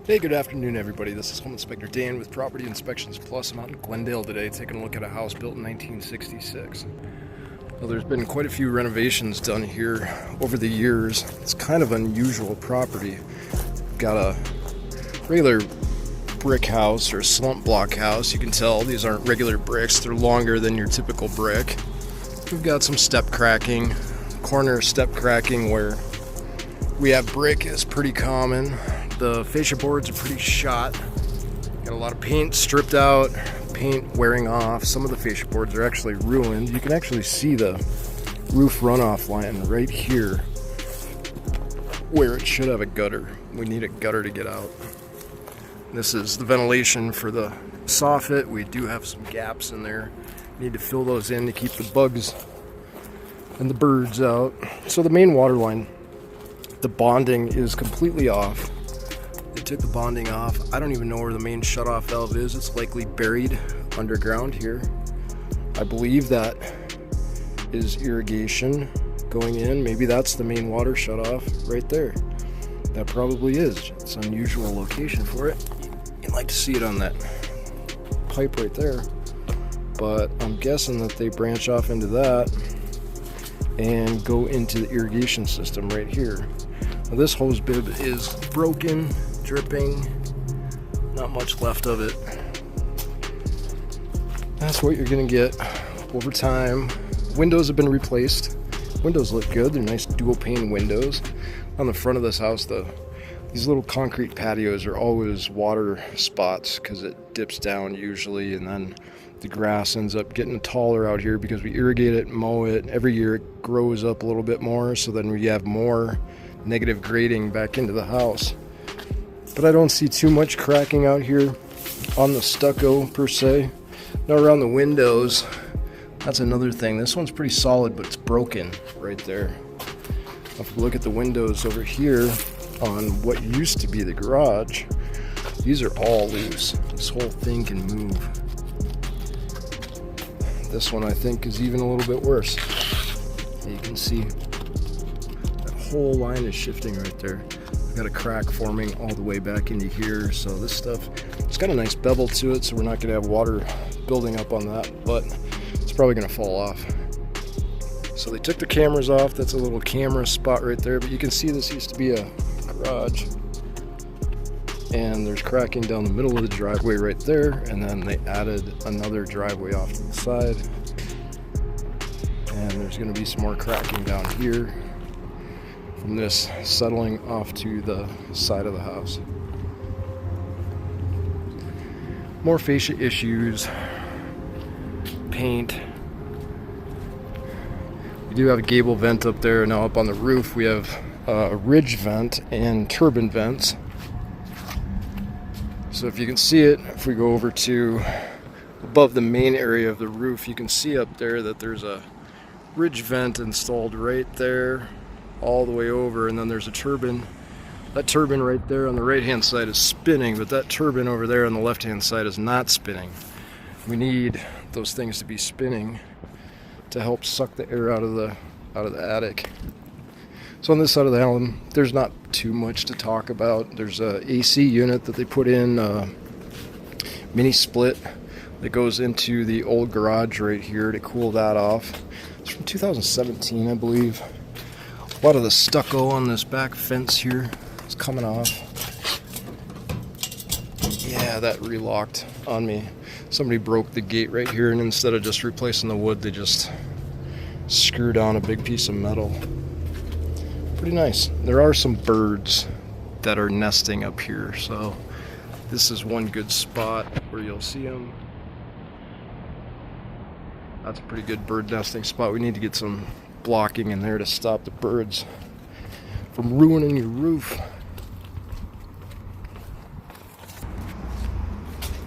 Hey, good afternoon, everybody. This is Home Inspector Dan with Property Inspections Plus. I'm out in Glendale today taking a look at a house built in 1966. Well, there's been quite a few renovations done here over the years. It's kind of unusual property. Got a regular brick house or slump block house. You can tell these aren't regular bricks. They're longer than your typical brick. We've got some step cracking, corner step cracking where we have brick is pretty common. The fascia boards are pretty shot. Got a lot of paint stripped out, paint wearing off. Some of the fascia boards are actually ruined. You can actually see the roof runoff line right here where it should have a gutter. We need a gutter to get out. This is the ventilation for the soffit. We do have some gaps in there. Need to fill those in to keep the bugs and the birds out. So the main water line, the bonding is completely off. They took the bonding off. I don't even know where the main shutoff valve is. It's likely buried underground here. I believe that is irrigation going in. Maybe that's the main water shutoff right there. That probably is. It's an unusual location for it. You'd like to see it on that pipe right there. But I'm guessing that they branch off into that and go into the irrigation system right here. Now this hose bib is broken, dripping, not much left of it. That's what you're gonna get over time. Windows have been replaced. Windows look good. They're nice dual pane windows. On the front of this house, these little concrete patios are always water spots because it dips down usually, and then the grass ends up getting taller out here because we irrigate it, mow it. Every year it grows up a little bit more, so then we have more negative grading back into the house. But I don't see too much cracking out here on the stucco per se. Now around the windows, that's another thing. This one's pretty solid, but it's broken right there. If we look at the windows over here on what used to be the garage, these are all loose. This whole thing can move. This one I think is even a little bit worse. You can see that whole line is shifting right there. Got a crack forming all the way back into here. So this stuff, it's got a nice bevel to it, so we're not going to have water building up on that, but it's probably going to fall off. So they took the cameras off. That's a little camera spot right there, but you can see this used to be a garage. And there's cracking down the middle of the driveway right there, and then they added another driveway off to the side. And there's going to be some more cracking down here from this settling off to the side of the house. More fascia issues, paint. We do have a gable vent up there. Now up on the roof we have a ridge vent and turbine vents. So if you can see it, if we go over to above the main area of the roof, you can see up there that there's a ridge vent installed right there all the way over, and then there's a turbine. That turbine right there on the right hand side is spinning, but that turbine over there on the left hand side is not spinning. We need those things to be spinning to help suck the air out of the attic. So on this side of the house, there's not too much to talk about. There's a AC unit that they put in, mini split that goes into the old garage right here to cool that off. It's from 2017, I believe. A lot of the stucco on this back fence here is coming off. Yeah, that relocked on me. Somebody broke the gate right here, and instead of just replacing the wood, they just screwed on a big piece of metal. Pretty nice. There are some birds that are nesting up here, so this is one good spot where you'll see them. That's a pretty good bird nesting spot. We need to get some blocking in there to stop the birds from ruining your roof.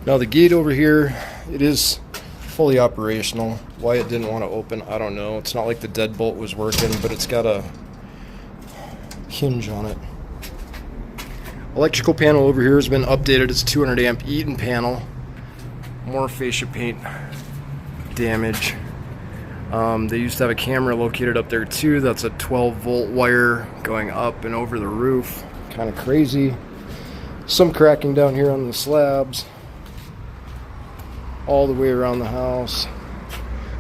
Now the gate over here, it is fully operational. Why it didn't want to open, I don't know. It's not like the deadbolt was working, but it's got a hinge on it. Electrical panel over here has been updated. It's a 200 amp Eaton panel. More fascia paint damage. They used to have a camera located up there too. That's a 12 volt wire going up and over the roof. Kind of crazy. Some cracking down here on the slabs, all the way around the house.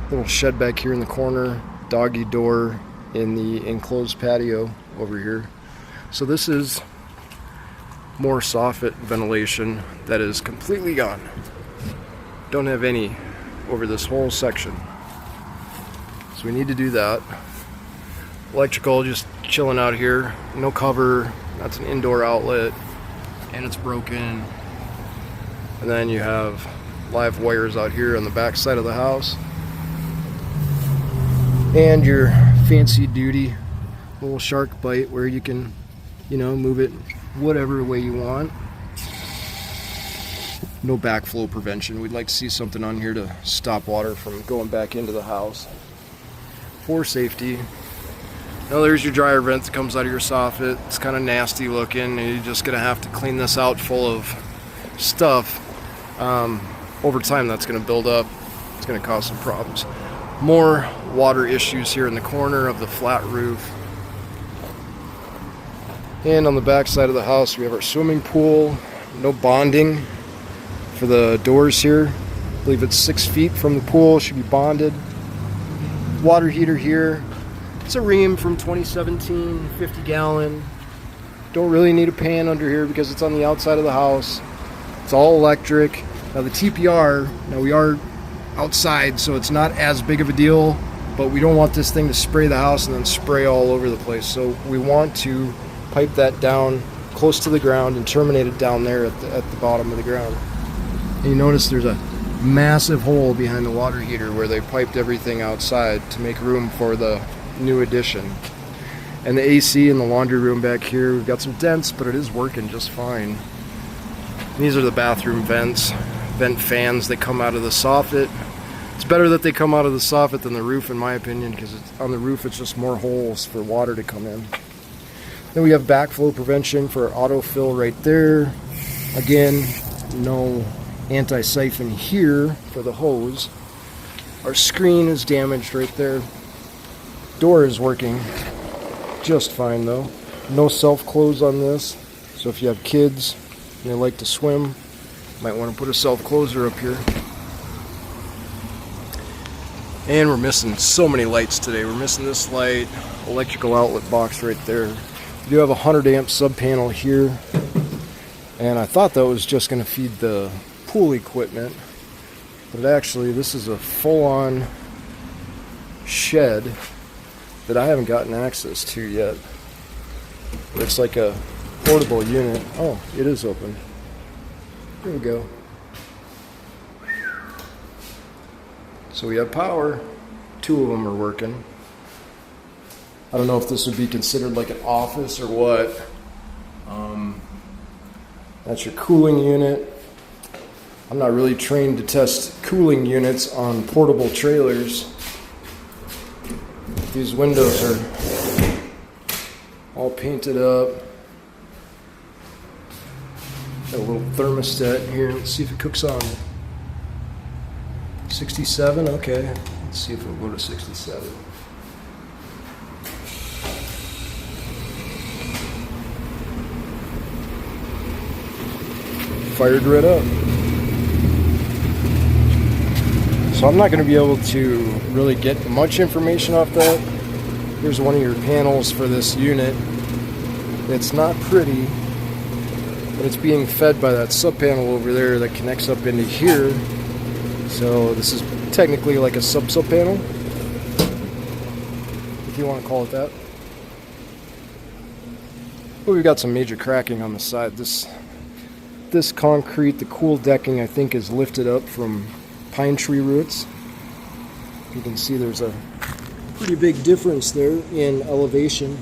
Little shed back here in the corner, doggy door in the enclosed patio over here. So this is more soffit ventilation that is completely gone. Don't have any over this whole section. So we need to do that. Electrical just chilling out here, no cover. That's an indoor outlet and it's broken. And then you have live wires out here on the back side of the house. And your fancy duty little shark bite where you can, you know, move it whatever way you want. No backflow prevention. We'd like to see something on here to stop water from going back into the house for safety. Now there's your dryer vent that comes out of your soffit. It's kind of nasty looking, and you're just gonna have to clean this out full of stuff. Over time that's gonna build up. It's gonna cause some problems. More water issues here in the corner of the flat roof. And on the back side of the house we have our swimming pool. No bonding for the doors here. I believe it's 6 feet from the pool, should be bonded. Water heater here. It's a Ream from 2017, 50 gallon. Don't really need a pan under here because it's on the outside of the house. It's all electric. Now the TPR, now we are outside, so it's not as big of a deal, but we don't want this thing to spray the house and then spray all over the place. So we want to pipe that down close to the ground and terminate it down there at the bottom of the ground. And you notice there's a massive hole behind the water heater where they piped everything outside to make room for the new addition. And the AC in the laundry room back here, we've got some dents, but it is working just fine. And these are the bathroom vents, vent fans that come out of the soffit. It's better that they come out of the soffit than the roof in my opinion, because on the roof it's just more holes for water to come in. Then we have backflow prevention for autofill right there. Again, no anti-siphon here for the hose. Our screen is damaged right there. Door is working just fine though. No self-close on this, so if you have kids and they like to swim, you might want to put a self-closer up here. And we're missing so many lights today. We're missing this light, electrical outlet box right there. We do have a 100 amp sub panel here, and I thought that was just going to feed the pool equipment, but actually this is a full-on shed that I haven't gotten access to yet. It's like a portable unit. Oh, it is open. There we go. So we have power. 2 of them are working. I don't know if this would be considered like an office or what. That's your cooling unit. I'm not really trained to test cooling units on portable trailers. These windows are all painted up. Got a little thermostat here. Let's see if it cooks on. 67, okay. Let's see if it'll go to 67. Fired right up. So I'm not going to be able to really get much information off that. Here's one of your panels for this unit. It's not pretty, but it's being fed by that sub panel over there that connects up into here. So this is technically like a sub panel, if you want to call it that. But we've got some major cracking on the side. This concrete, the cool decking, I think is lifted up from pine tree roots. You can see there's a pretty big difference there in elevation.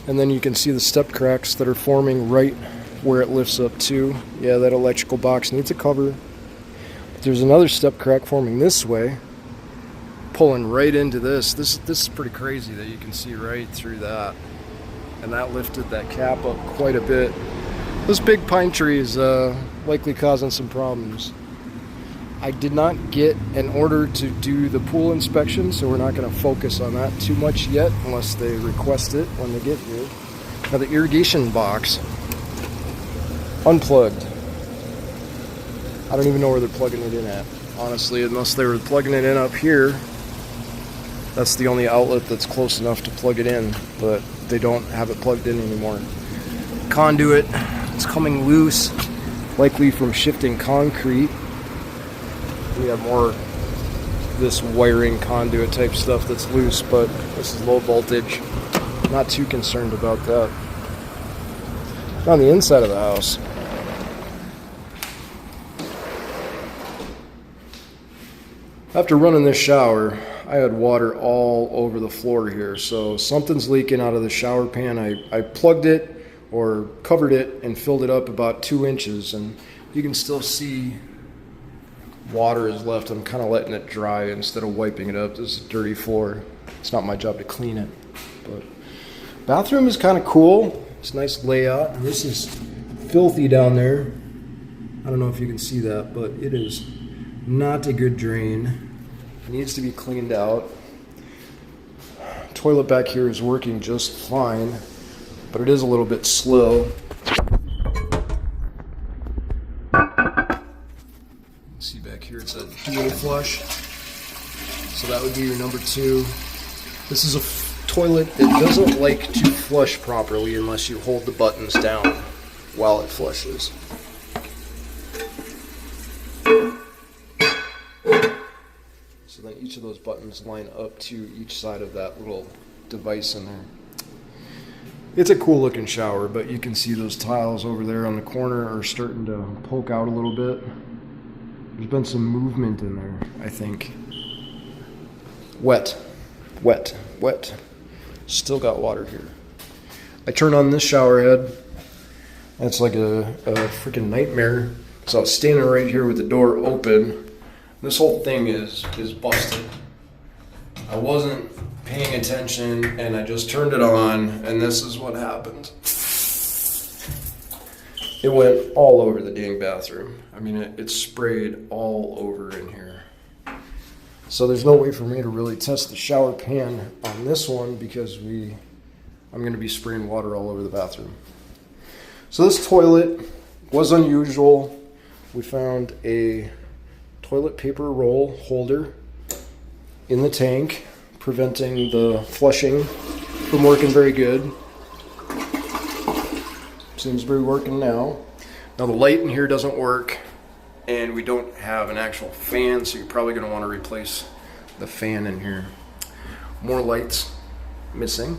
And then you can see the step cracks that are forming right where it lifts up to. Yeah, that electrical box needs a cover. But there's another step crack forming this way, pulling right into this. This is pretty crazy that you can see right through that. And that lifted that cap up quite a bit. This big pine tree is likely causing some problems. I did not get an order to do the pool inspection, so we're not going to focus on that too much yet unless they request it when they get here. Now the irrigation box unplugged. I don't even know where they're plugging it in at, honestly, unless they were plugging it in up here. That's the only outlet that's close enough to plug it in, but they don't have it plugged in anymore. Conduit, it's coming loose, likely from shifting concrete. We have more this wiring conduit type stuff that's loose, but this is low voltage. Not too concerned about that. On the inside of the house, after running this shower, I had water all over the floor here, so something's leaking out of the shower pan. I plugged it or covered it and filled it up about 2 inches, and you can still see water is left. I'm kind of letting it dry instead of wiping it up. This is a dirty floor. It's not my job to clean it. But bathroom is kind of cool. It's a nice layout. And this is filthy down there. I don't know if you can see that, but it is not a good drain. It needs to be cleaned out. Toilet back here is working just fine, but it is a little bit slow. See back here, it's a dual flush, so that would be your number 2. This is a toilet that doesn't like to flush properly unless you hold the buttons down while it flushes. So then each of those buttons line up to each side of that little device in there. It's a cool looking shower, but you can see those tiles over there on the corner are starting to poke out a little bit. There's been some movement in there, I think. Wet. Still got water here. I turn on this shower head. That's like a freaking nightmare. So I was standing right here with the door open. This whole thing is busted. I wasn't paying attention and I just turned it on, and this is what happened. It went all over the dang bathroom. I mean, it sprayed all over in here. So there's no way for me to really test the shower pan on this one because I'm going to be spraying water all over the bathroom. So this toilet was unusual. We found a toilet paper roll holder in the tank, preventing the flushing from working very good. Seems to be working now. Now the light in here doesn't work, and we don't have an actual fan, so you're probably going to want to replace the fan in here. More lights missing.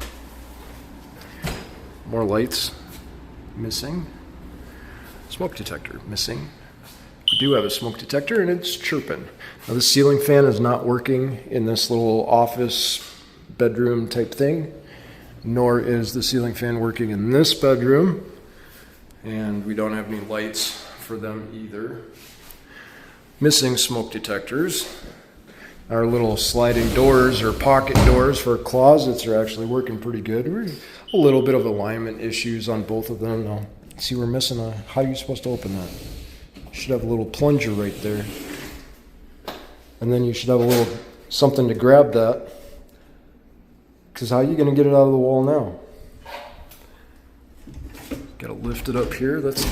More lights missing. Smoke detector missing. We do have a smoke detector, and it's chirping. Now the ceiling fan is not working in this little office bedroom type thing, nor is the ceiling fan working in this bedroom. And we don't have any lights for them either. Missing smoke detectors. Our little sliding doors or pocket doors for closets are actually working pretty good. We're a little bit of alignment issues on both of them. Now, see, we're missing how are you supposed to open that? You should have a little plunger right there. And then you should have a little something to grab that. Because how are you going to get it out of the wall now? Gotta lift it up here. That's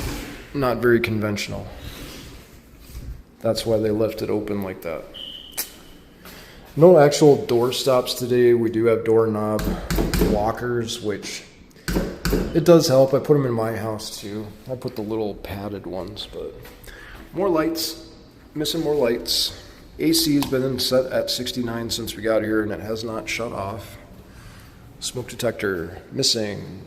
not very conventional. That's why they left it open like that. No actual door stops today. We do have doorknob lockers, which it does help. I put them in my house too. I put the little padded ones, but more lights. Missing more lights. AC has been set at 69 since we got here, and it has not shut off. Smoke detector missing.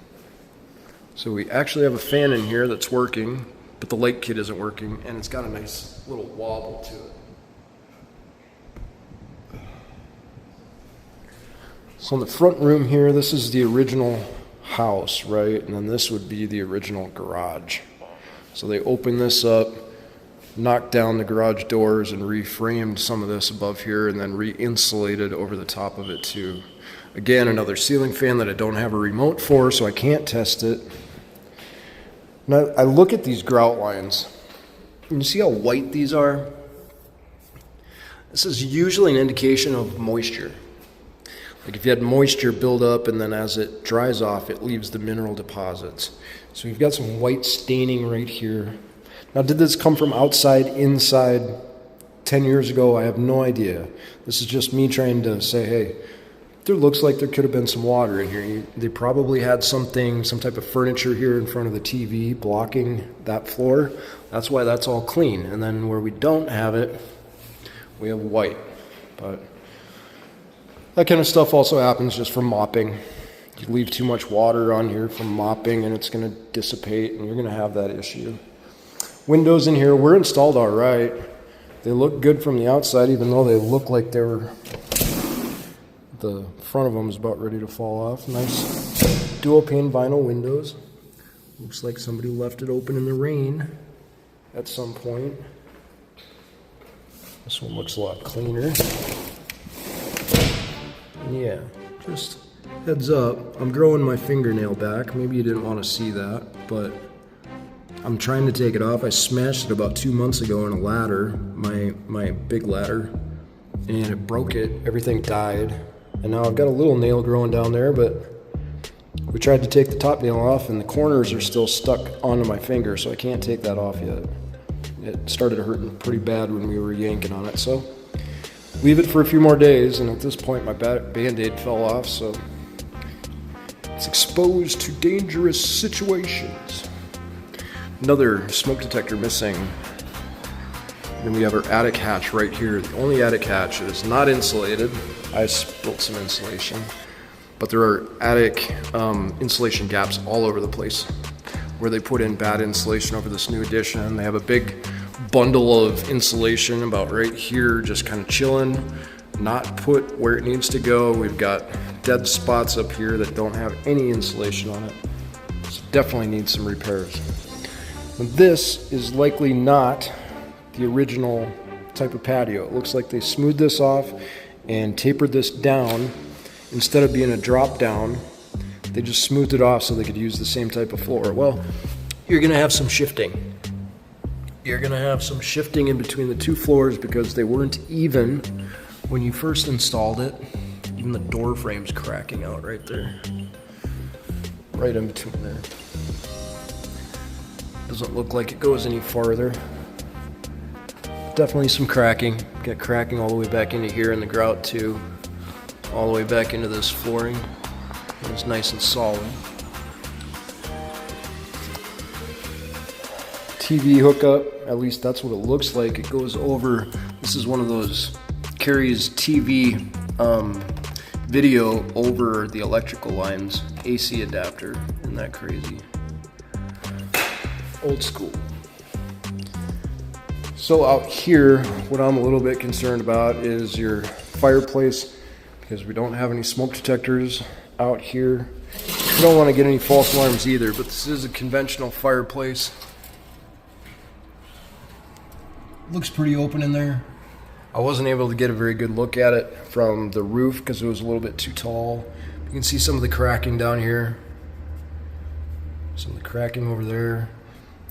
So we actually have a fan in here that's working, but the light kit isn't working, and it's got a nice little wobble to it. So in the front room here, this is the original house, right? And then this would be the original garage. So they opened this up, knocked down the garage doors, and reframed some of this above here, and then re-insulated over the top of it too. Again, another ceiling fan that I don't have a remote for, so I can't test it. Now, I look at these grout lines, and you see how white these are? This is usually an indication of moisture. Like if you had moisture build up and then as it dries off, it leaves the mineral deposits. So we've got some white staining right here. Now, did this come from outside, inside, 10 years ago? I have no idea. This is just me trying to say, hey, there looks like there could have been some water in here. They probably had something, some type of furniture here in front of the TV blocking that floor. That's why that's all clean. And then where we don't have it, we have white. But that kind of stuff also happens just from mopping. You leave too much water on here from mopping and it's going to dissipate and you're going to have that issue. Windows in here were installed all right. They look good from the outside, even though they look like they were, the front of them is about ready to fall off. Nice dual pane vinyl windows. Looks like somebody left it open in the rain at some point. This one looks a lot cleaner. Yeah, just heads up, I'm growing my fingernail back. Maybe you didn't want to see that, but I'm trying to take it off. I smashed it about 2 months ago on a ladder, my big ladder, and it broke it. Everything died. And now I've got a little nail growing down there, but we tried to take the top nail off and the corners are still stuck onto my finger, so I can't take that off yet. It started hurting pretty bad when we were yanking on it, so leave it for a few more days, and at this point my band-aid fell off, so it's exposed to dangerous situations. Another smoke detector missing. Then we have our attic hatch right here. The only attic hatch that is not insulated. I built some insulation, but there are attic insulation gaps all over the place where they put in bad insulation over this new addition. They have a big bundle of insulation about right here, just kind of chilling, not put where it needs to go. We've got dead spots up here that don't have any insulation on it. So definitely needs some repairs. This is likely not the original type of patio. It looks like they smoothed this off and tapered this down. Instead of being a drop down, they just smoothed it off so they could use the same type of floor. Well, you're gonna have some shifting. You're gonna have some shifting in between the two floors because they weren't even when you first installed it. Even the door frame's cracking out right there. Right in between there. Doesn't look like it goes any farther. Definitely some cracking. Got cracking all the way back into here in the grout too. All the way back into this flooring. It's nice and solid. TV hookup, at least that's what it looks like. It goes over, this is one of those, carries TV video over the electrical lines. AC adapter, isn't that crazy? Old school. So out here, what I'm a little bit concerned about is your fireplace, because we don't have any smoke detectors out here. We don't want to get any false alarms either, but this is a conventional fireplace. Looks pretty open in there. I wasn't able to get a very good look at it from the roof because it was a little bit too tall. You can see some of the cracking down here. Some of the cracking over there.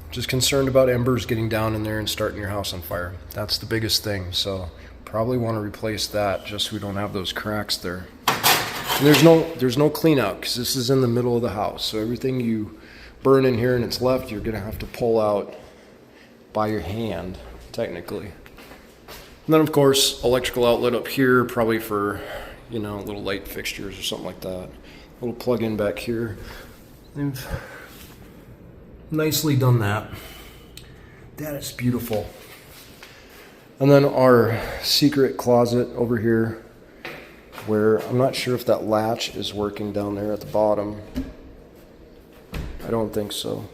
Just concerned about embers getting down in there and starting your house on fire. That's the biggest thing, so probably want to replace that just so we don't have those cracks there. And there's no clean out because this is in the middle of the house, so everything you burn in here and it's left, you're gonna have to pull out by your hand, technically. And then of course, electrical outlet up here, probably for, you know, little light fixtures or something like that. A little plug-in back here. They've nicely done that. That is beautiful. And then our secret closet over here, where I'm not sure if that latch is working down there at the bottom. I don't think so.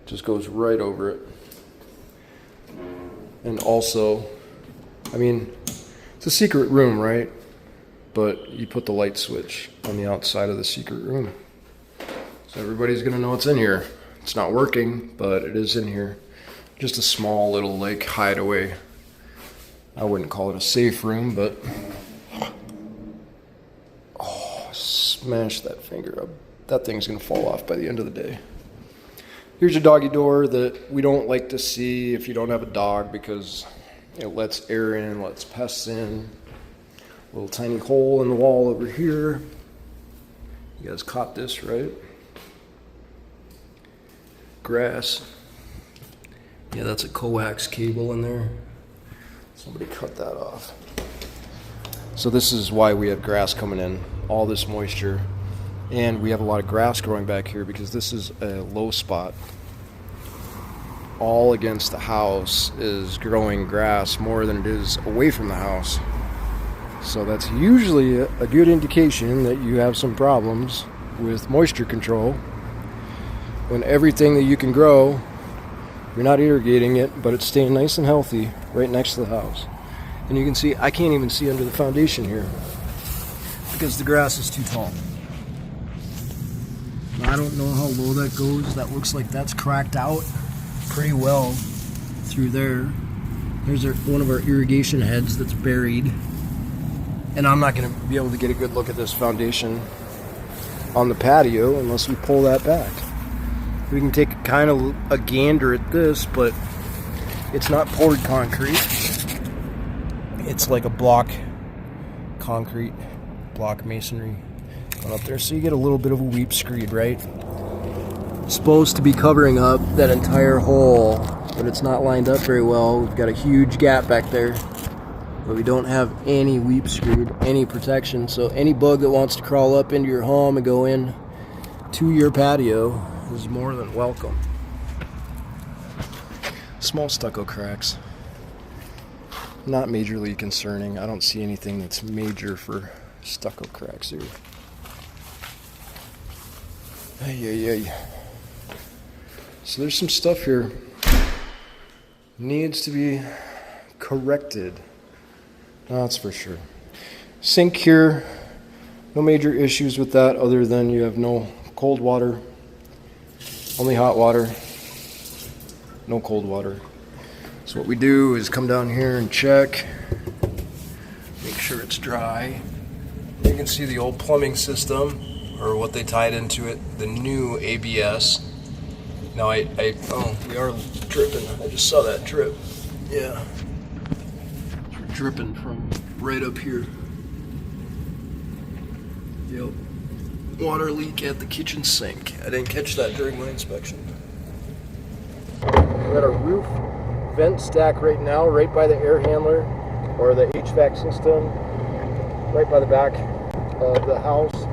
Just goes right over it. And also, I mean, it's a secret room, right? But you put the light switch on the outside of the secret room. So everybody's gonna know it's in here. It's not working, but it is in here. Just a small little like hideaway. I wouldn't call it a safe room, but oh, smash that finger up. That thing's gonna fall off by the end of the day. Here's your doggy door that we don't like to see if you don't have a dog because it lets air in, lets pests in, Little tiny hole in the wall over here. You guys caught this, right? Grass. Yeah, that's a coax cable in there. Somebody cut that off. So this is why we have grass coming in, all this moisture. And we have a lot of grass growing back here because this is a low spot. All against the house is growing grass more than it is away from the house. So that's usually a good indication that you have some problems with moisture control. When everything that you can grow, you're not irrigating it, but it's staying nice and healthy right next to the house. And you can see, I can't even see under the foundation here because the grass is too tall. I don't know how low that goes. That looks like that's cracked out pretty well through there. There's one of our irrigation heads that's buried. And I'm not going to be able to get a good look at this foundation on the patio unless we pull that back. We can take kind of a gander at this, but it's not poured concrete. It's like a block concrete, block masonry going up there. So you get a little bit of a weep screed, right? It's supposed to be covering up that entire hole, but it's not lined up very well. We've got a huge gap back there. But we don't have any weep screed, any protection. So any bug that wants to crawl up into your home and go in to your patio is more than welcome. Small stucco cracks. Not majorly concerning. I don't see anything that's major for stucco cracks here. Ay. So there's some stuff here needs to be corrected. That's for sure. Sink here, no major issues with that other than you have no cold water, only hot water, no cold water. So what we do is come down here and check, make sure it's dry. You can see the old plumbing system, or what they tied into it, the new ABS. Now oh, we are dripping. I just saw that drip. Yeah. Dripping from right up here. Yep. Water leak at the kitchen sink. I didn't catch that during my inspection. We got a roof vent stack right now, right by the air handler, or the HVAC system, right by the back of the house.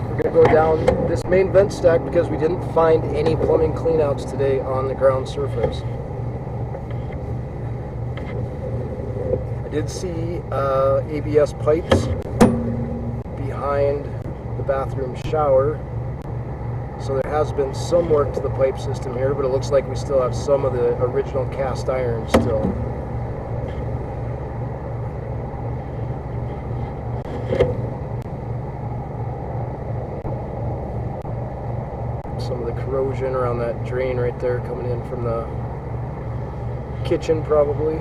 We're gonna go down this main vent stack because we didn't find any plumbing cleanouts today on the ground surface. I did see ABS pipes behind the bathroom shower, so there has been some work to the pipe system here, but it looks like we still have some of the original cast iron still. Some of the corrosion around that drain right there coming in from the kitchen probably.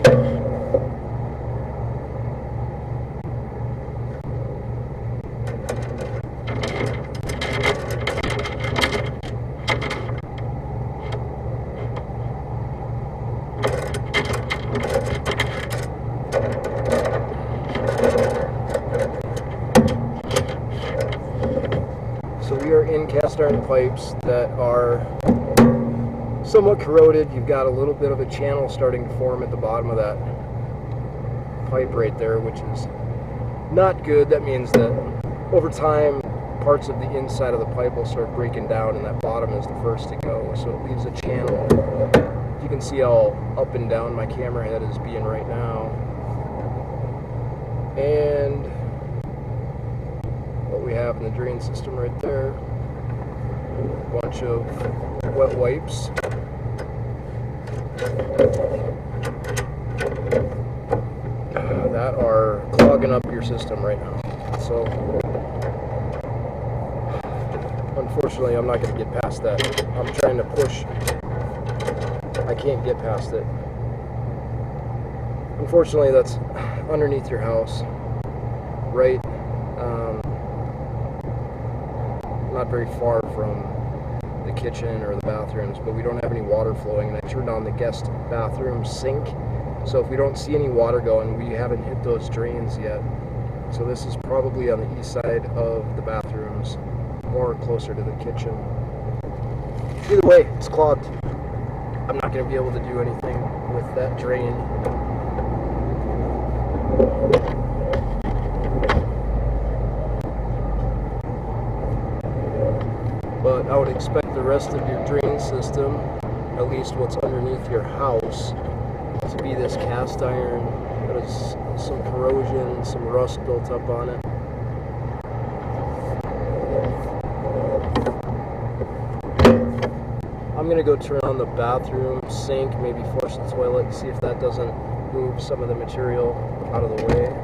So we are in cast iron pipes that are somewhat corroded. You've got a little bit of a channel starting to form at the bottom of that pipe right there, which is not good. That means that over time, parts of the inside of the pipe will start breaking down, and that bottom is the first to go. So it leaves a channel. You can see how up and down my camera head is being right now. And what we have in the drain system right there, a bunch of wet wipes. That are clogging up your system right now. So unfortunately I'm not going to get past that. I'm trying to push. I can't get past it. Unfortunately that's underneath your house, right? Not very far from the kitchen or the bathrooms, but we don't have any water flowing, and I turned on the guest bathroom sink, so if we don't see any water going, we haven't hit those drains yet. So this is probably on the east side of the bathrooms, more closer to the kitchen. Either way, it's clogged. I'm not going to be able to do anything with that drain. But I would expect the rest of your drain system, at least what's underneath your house, to be this cast iron that has some corrosion, some rust built up on it. I'm going to go turn on the bathroom sink, maybe flush the toilet, see if that doesn't move some of the material out of the way.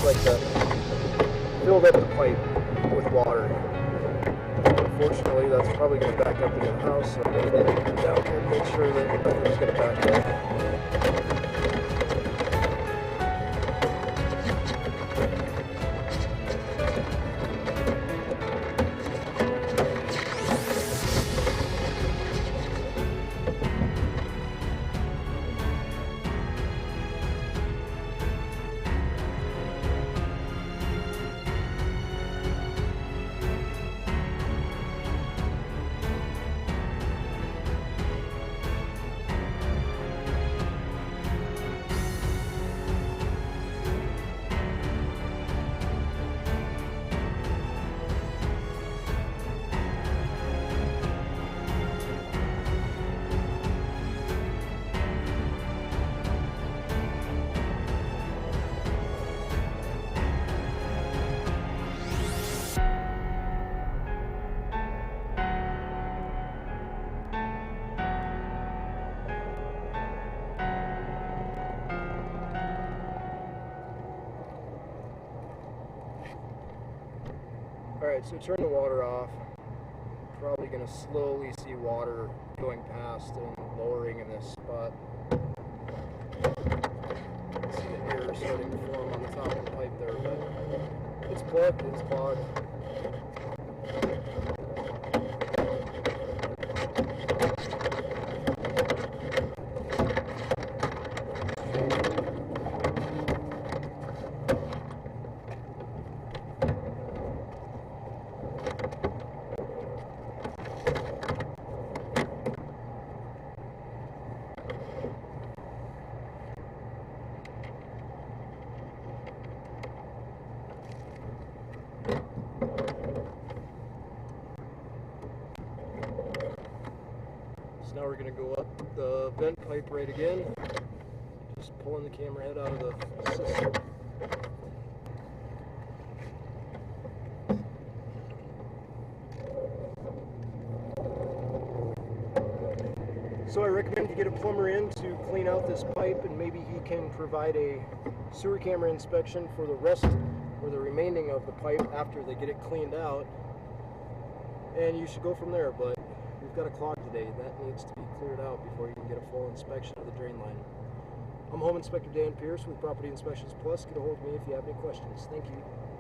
Like that filled up the pipe with water. Unfortunately, that's probably going to back up into the house, so I'm going to get down here and make sure that nothing's going to back up. Alright, so turn the water off. Probably going to slowly see water going past and lowering in this spot. See the air starting to form on the top of the pipe there, but it's plugged, it's clogged. So now we're going to go up the vent pipe right again, just pulling the camera head out of the system. So I recommend you get a plumber in to clean out this pipe, and maybe he can provide a sewer camera inspection for the rest or the remaining of the pipe after they get it cleaned out, and you should go from there. But we've got a clog today that needs to be cleared out before you can get a full inspection of the drain line. I'm Home Inspector Dan Pierce with Property Inspections Plus. Get a hold of me if you have any questions. Thank you.